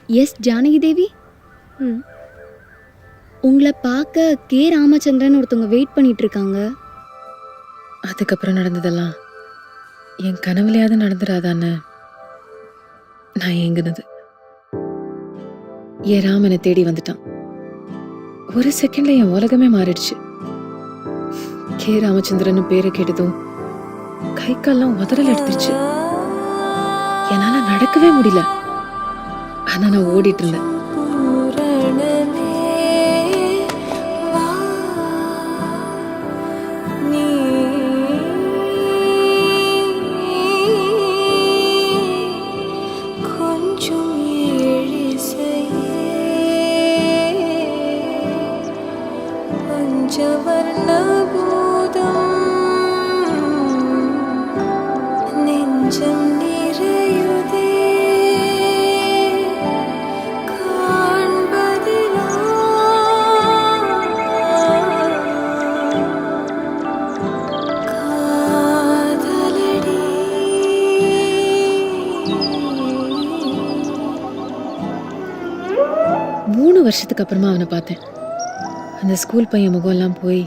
S Janaki தேவி. ம். உங்களை பார்க்க கே ராமச்சந்திரன் ஒருத்தவங்க வெயிட் பண்ணிட்டு இருக்காங்க. அதுக்கப்புறம் நடந்ததெல்லாம் என் கனவுலையாவது நடந்துடாதான்னு நான் ஏங்குனது. என் ராமனை தேடி வந்துட்டான். ஒரு செகண்ட்ல என் உலகமே மாறிடுச்சு. கே ராமச்சந்திரன் பேரை கேட்டதும் கை கால்லாம் உதறல் எடுத்துருச்சு. என்னால நடக்கவே முடியல. ஆனா நான் ஓடிட்டு இருந்தேன். வருஷத்துக்கு அப்புறமா அவனை பார்த்தேன். அந்த ஸ்கூல் பையன் முகம் எல்லாம் போய்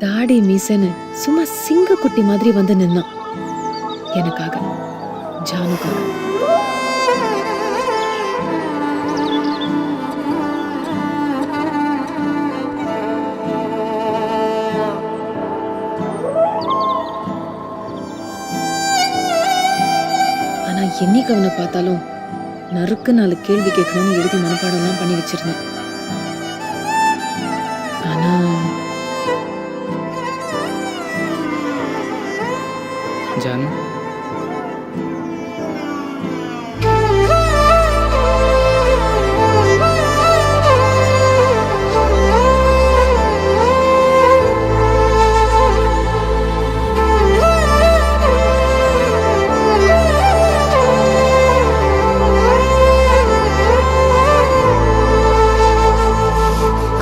தாடி மீசன்னு சும்மா சிங்க குட்டி மாதிரி வந்து நின்னான். எனக்காக, ஜானுக்காக. ஆனா என்னைக்கு அவனை பார்த்தாலும் நறுக்கு 4 கேள்வி கேட்கணும்னு எழுதி மனப்பாடம்லாம் பண்ணி வச்சிருந்தேன். ஆனா ஜானு,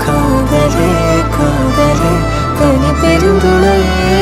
காதலே காதலே தனி பெருந்துளையே